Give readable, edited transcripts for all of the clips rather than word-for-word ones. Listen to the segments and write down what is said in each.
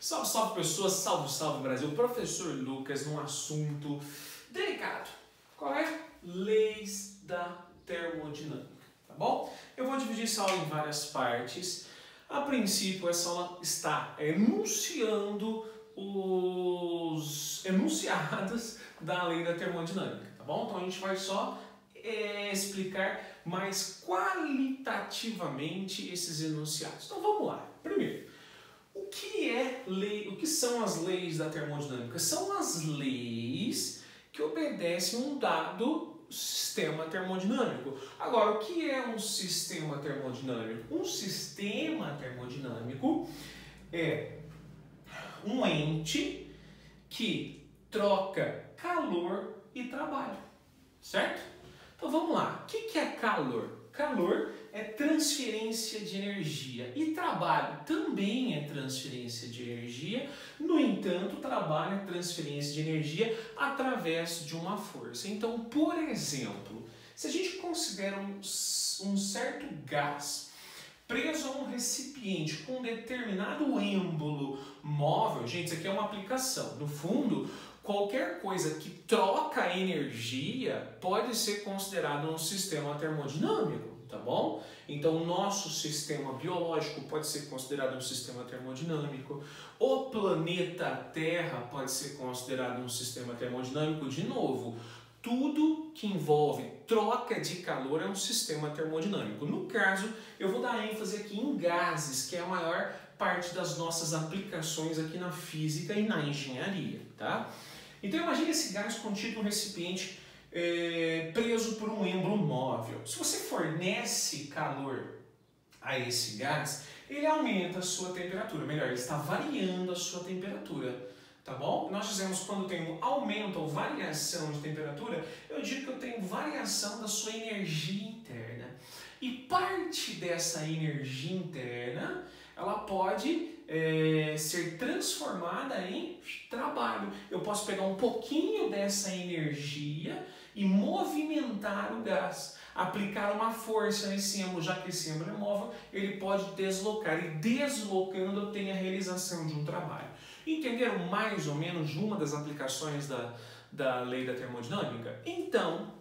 Salve, salve pessoas, salve, salve Brasil. Professor Lucas num assunto delicado. Qual é? Leis da termodinâmica, tá bom? Eu vou dividir essa aula em várias partes. A princípio, essa aula está enunciando os enunciados da lei da termodinâmica, tá bom? Então a gente vai só explicar mais qualitativamente esses enunciados. Então vamos lá. Primeiro, o que são as leis da termodinâmica? São as leis que obedecem um dado sistema termodinâmico. Agora, o que é um sistema termodinâmico? Um sistema termodinâmico é um ente que troca calor e trabalho, certo? Então vamos lá. O que é calor? Calor é transferência de energia e trabalho também é transferência de energia. No entanto, trabalho é transferência de energia através de uma força. Então, por exemplo, se a gente considera um certo gás preso a um recipiente com um determinado êmbolo móvel, gente, isso aqui é uma aplicação. No fundo, qualquer coisa que troca energia pode ser considerado um sistema termodinâmico, tá bom? Então, o nosso sistema biológico pode ser considerado um sistema termodinâmico. O planeta Terra pode ser considerado um sistema termodinâmico. De novo, tudo que envolve troca de calor é um sistema termodinâmico. No caso, eu vou dar ênfase aqui em gases, que é a maior parte das nossas aplicações aqui na física e na engenharia, tá? Então imagine esse gás contido em um recipiente preso por um êmbolo móvel. Se você fornece calor a esse gás, ele aumenta a sua temperatura. Melhor, ele está variando a sua temperatura. Tá bom? Nós dizemos quando tem um aumento ou variação de temperatura, eu digo que eu tenho variação da sua energia interna. E parte dessa energia interna, ela pode ser transformada em trabalho. Eu posso pegar um pouquinho dessa energia e movimentar o gás. Aplicar uma força nesse êmbolo, já que esse êmbolo é móvel, ele pode deslocar. E deslocando eu tenho a realização de um trabalho. Entenderam mais ou menos uma das aplicações da lei da termodinâmica? Então,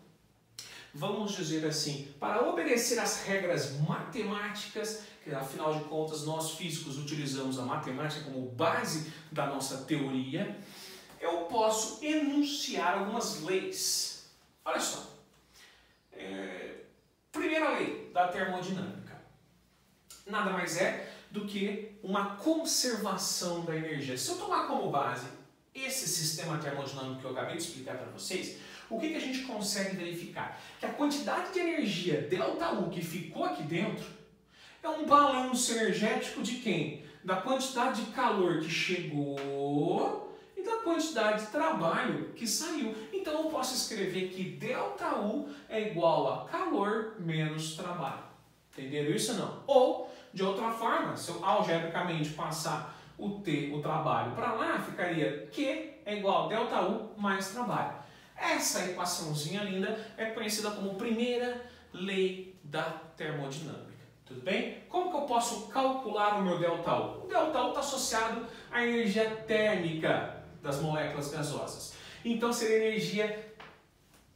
vamos dizer assim, para obedecer às regras matemáticas, que afinal de contas nós físicos utilizamos a matemática como base da nossa teoria, eu posso enunciar algumas leis. Olha só. Primeira lei da termodinâmica. Nada mais é do que uma conservação da energia. Se eu tomar como base esse sistema termodinâmico que eu acabei de explicar para vocês, o que a gente consegue verificar? Que a quantidade de energia ΔU que ficou aqui dentro é um balanço energético de quem? Da quantidade de calor que chegou e da quantidade de trabalho que saiu. Então eu posso escrever que ΔU é igual a calor menos trabalho. Entenderam isso ou não? Ou, de outra forma, se eu algebricamente passar o trabalho para lá, ficaria Q é igual a ΔU mais trabalho. Essa equaçãozinha linda é conhecida como primeira lei da termodinâmica. Tudo bem? Como que eu posso calcular o meu ΔU? O ΔU está associado à energia térmica das moléculas gasosas. Então seria a energia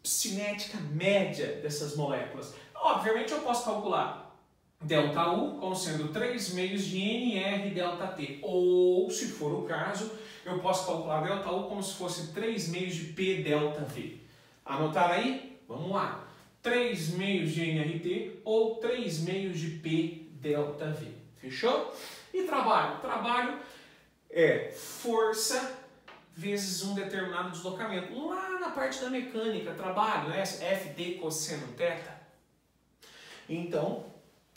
cinética média dessas moléculas. Obviamente eu posso calcular ΔU como sendo 3 meios de nR∆T. Ou, se for o caso, eu posso calcular ΔU como se fosse 3 meios de P∆V. Anotaram aí? Vamos lá. 3 meios de nRT ou 3 meios de P∆V. Fechou? E trabalho? Trabalho é força vezes um determinado deslocamento. Lá na parte da mecânica, trabalho, né? FD cosseno θ. Então,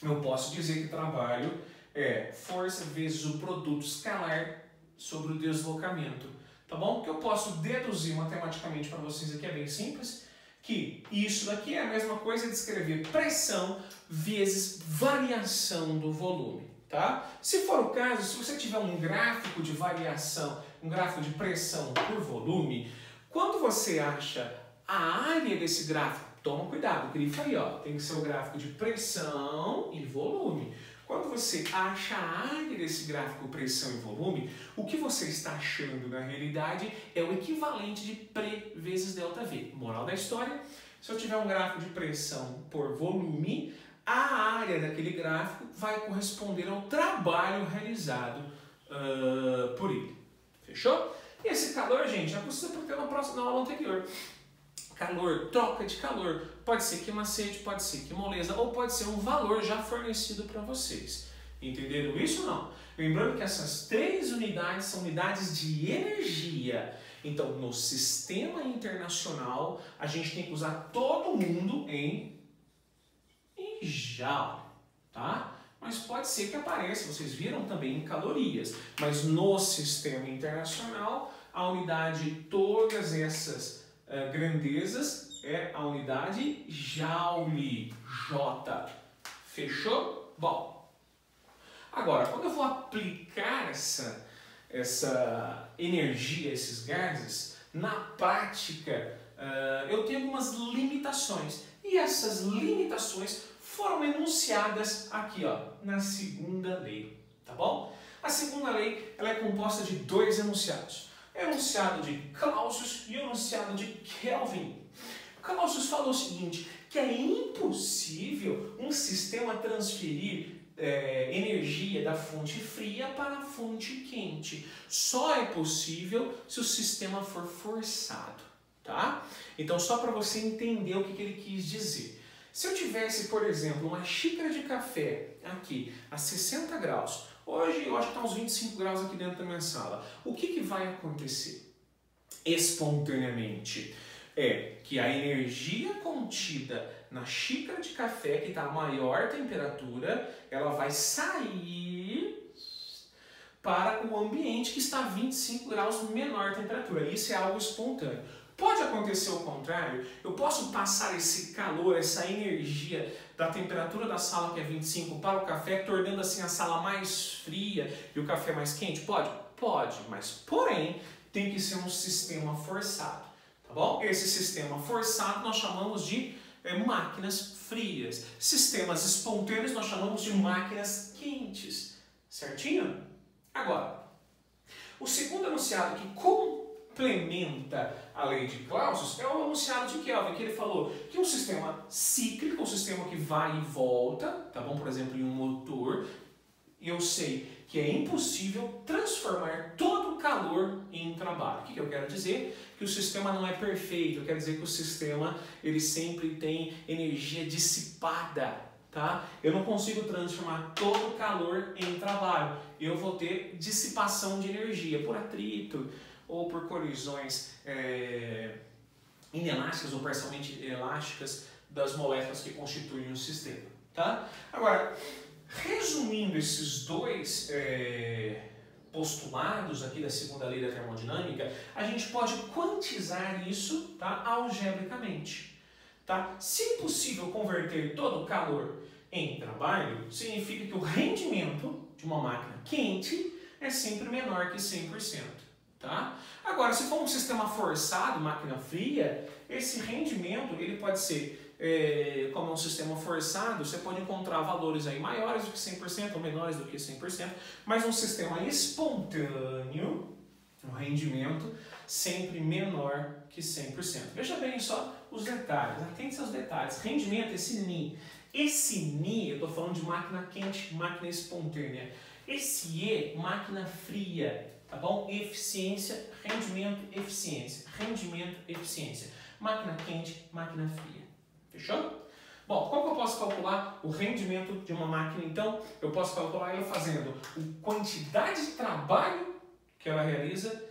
eu posso dizer que trabalho é força vezes o produto escalar sobre o deslocamento. Tá bom? O que eu posso deduzir matematicamente para vocês aqui é bem simples, que isso daqui é a mesma coisa de escrever pressão vezes variação do volume. Tá? Se for o caso, se você tiver um gráfico de variação, um gráfico de pressão por volume, quando você acha a área desse gráfico, toma cuidado, grifa aí, ó, tem que ser o gráfico de pressão e volume. quando você acha a área desse gráfico pressão e volume, o que você está achando na realidade é o equivalente de P vezes ΔV. Moral da história, se eu tiver um gráfico de pressão por volume, a área daquele gráfico vai corresponder ao trabalho realizado por ele. Fechou? E esse calor, gente, já precisa ter na aula anterior. Calor, troca de calor, pode ser queima-sede, pode ser queimolesa, ou pode ser um valor já fornecido para vocês. Entenderam isso ou não? Lembrando que essas 3 unidades são unidades de energia. Então, no sistema internacional, a gente tem que usar todo mundo em joule, tá? Mas pode ser que apareça, vocês viram também em calorias. Mas no sistema internacional, a unidade de todas essas grandezas é a unidade joule, J. Fechou? Bom, agora, quando eu vou aplicar essa energia, esses gases, na prática, eu tenho algumas limitações. E essas limitações foram enunciadas aqui, ó, na segunda lei, tá bom? A segunda lei, ela é composta de 2 enunciados. Enunciado de Clausius e enunciado de Kelvin. Clausius falou o seguinte, que é impossível um sistema transferir energia da fonte fria para a fonte quente. Só é possível se o sistema for forçado, tá? Então, só para você entender o que ele quis dizer. Se eu tivesse, por exemplo, uma xícara de café aqui a 60 graus, hoje eu acho que está uns 25 graus aqui dentro da minha sala, o que vai acontecer? Espontaneamente é que a energia contida na xícara de café, que está a maior temperatura, ela vai sair para o ambiente que está a 25 graus menor temperatura. Isso é algo espontâneo. Pode acontecer o contrário, eu posso passar esse calor, essa energia da temperatura da sala, que é 25, para o café, tornando assim a sala mais fria e o café mais quente? Pode? Pode, mas porém tem que ser um sistema forçado, tá bom? Esse sistema forçado nós chamamos de máquinas frias. Sistemas espontâneos nós chamamos de máquinas quentes, certinho? Agora, o segundo enunciado que complementa a lei de Clausius é o enunciado de Kelvin, que ele falou que um sistema cíclico, um sistema que vai e volta, tá bom? Por exemplo, em um motor, eu sei que é impossível transformar todo o calor em trabalho. O que eu quero dizer? Que o sistema não é perfeito, eu quero dizer que o sistema ele sempre tem energia dissipada, tá? Eu não consigo transformar todo o calor em trabalho, eu vou ter dissipação de energia por atrito, ou por colisões inelásticas ou parcialmente elásticas das moléculas que constituem o sistema, tá? Agora, resumindo esses 2 postulados aqui da segunda lei da termodinâmica, a gente pode quantizar isso, tá, algebricamente, tá? Se possível converter todo o calor em trabalho, significa que o rendimento de uma máquina quente é sempre menor que 100%. Tá? Agora, se for um sistema forçado, máquina fria, esse rendimento ele pode ser, como é um sistema forçado, você pode encontrar valores aí maiores do que 100% ou menores do que 100%, mas um sistema espontâneo, o rendimento sempre menor que 100%. Veja bem só os detalhes, atente aos detalhes. Rendimento, esse NI. Esse NI, eu estou falando de máquina quente, máquina espontânea. Esse E, máquina fria. Tá bom? Eficiência, rendimento, eficiência. Rendimento, eficiência. Máquina quente, máquina fria. Fechou? Bom, como que eu posso calcular o rendimento de uma máquina, então? Eu posso calcular ele fazendo a quantidade de trabalho que ela realiza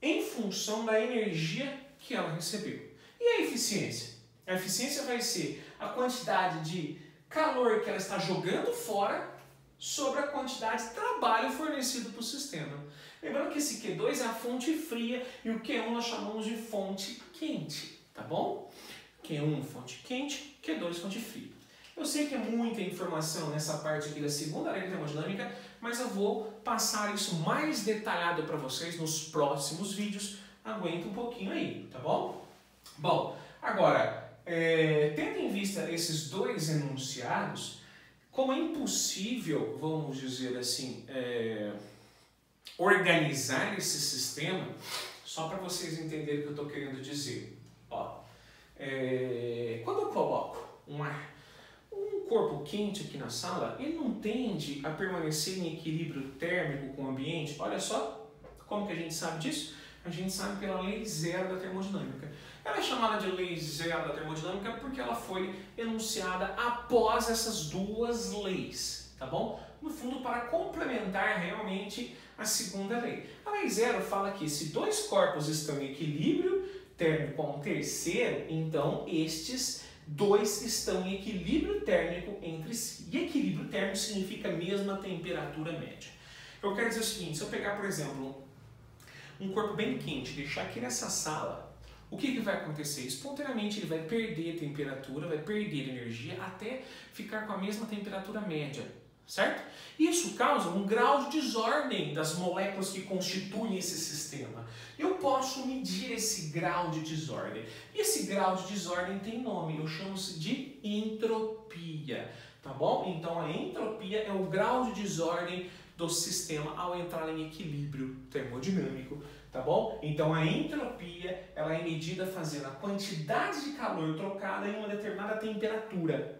em função da energia que ela recebeu. E a eficiência? A eficiência vai ser a quantidade de calor que ela está jogando fora sobre a quantidade de trabalho fornecido para o sistema. Lembrando que esse Q2 é a fonte fria e o Q1 nós chamamos de fonte quente, tá bom? Q1 fonte quente, Q2 fonte fria. Eu sei que é muita informação nessa parte aqui da segunda lei da termodinâmica, mas eu vou passar isso mais detalhado para vocês nos próximos vídeos. Aguenta um pouquinho aí, tá bom? Bom, agora, tendo em vista esses 2 enunciados, como é impossível, vamos dizer assim, organizar esse sistema, só para vocês entenderem o que eu estou querendo dizer. Ó, quando eu coloco um corpo quente aqui na sala, ele não tende a permanecer em equilíbrio térmico com o ambiente. Olha só como que a gente sabe disso. A gente sabe pela lei zero da termodinâmica. Ela é chamada de lei zero da termodinâmica porque ela foi enunciada após essas duas leis, tá bom? No fundo, para complementar realmente a segunda lei. A lei zero fala que se dois corpos estão em equilíbrio térmico com um terceiro, então estes dois estão em equilíbrio térmico entre si. E equilíbrio térmico significa mesma temperatura média. Eu quero dizer o seguinte, se eu pegar, por exemplo, um corpo bem quente, deixar aqui nessa sala, o que vai acontecer? Espontaneamente ele vai perder temperatura, vai perder energia até ficar com a mesma temperatura média, certo? Isso causa um grau de desordem das moléculas que constituem esse sistema. Eu posso medir esse grau de desordem. E esse grau de desordem tem nome, eu chamo-se de entropia, tá bom? Então a entropia é o grau de desordem do sistema ao entrar em equilíbrio termodinâmico, tá bom? Então a entropia, ela é medida fazendo a quantidade de calor trocada em uma determinada temperatura.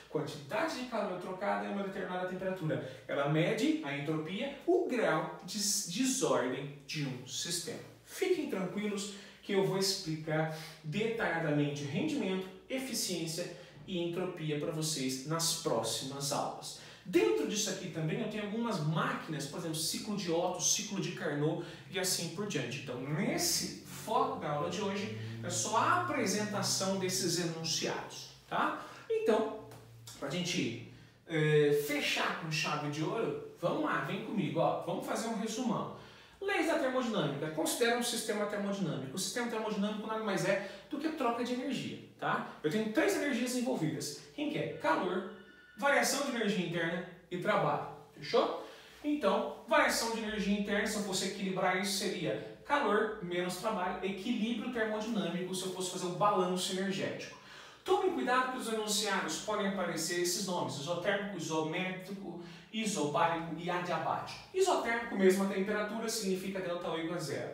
Quantidade de calor trocada em uma determinada temperatura. Ela mede, a entropia, o grau de desordem de um sistema. Fiquem tranquilos que eu vou explicar detalhadamente rendimento, eficiência e entropia para vocês nas próximas aulas. Dentro disso aqui também eu tenho algumas máquinas, por exemplo, ciclo de Otto, ciclo de Carnot e assim por diante. Então, nesse foco da aula de hoje, é só a apresentação desses enunciados, tá? Então, para a gente fechar com chave de ouro, vamos lá, vem comigo, ó, vamos fazer um resumão. Leis da termodinâmica, considera um sistema termodinâmico. O sistema termodinâmico nada mais é do que troca de energia, tá? Eu tenho três energias envolvidas. Quem que é? Calor, variação de energia interna e trabalho, fechou? Então, variação de energia interna, se eu fosse equilibrar isso, seria calor menos trabalho, equilíbrio termodinâmico, se eu fosse fazer o balanço energético. Tome cuidado que os enunciados podem aparecer esses nomes, isotérmico, isométrico, isobárico e adiabático. Isotérmico, mesma temperatura, significa ΔU igual a zero.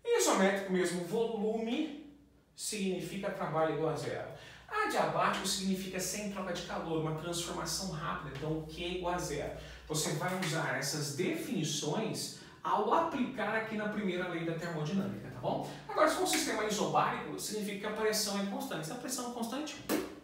Isométrico, mesmo volume, significa trabalho igual a zero. Adiabático significa sem troca de calor, uma transformação rápida, então o Q é igual a zero. Você vai usar essas definições ao aplicar aqui na primeira lei da termodinâmica, tá bom? Agora, se for um sistema isobárico, significa que a pressão é constante. Se a pressão é constante,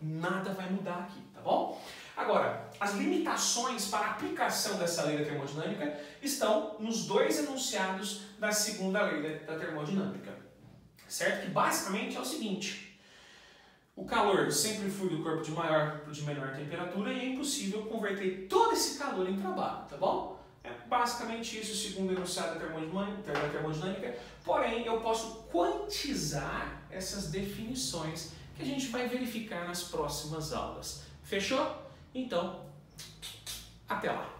nada vai mudar aqui, tá bom? Agora, as limitações para a aplicação dessa lei da termodinâmica estão nos dois enunciados da segunda lei da termodinâmica, certo? Que basicamente é o seguinte: o calor sempre flui do corpo de maior para o de menor temperatura e é impossível converter todo esse calor em trabalho, tá bom? É basicamente isso, segundo o enunciado da termodinâmica, porém eu posso quantizar essas definições que a gente vai verificar nas próximas aulas. Fechou? Então, até lá!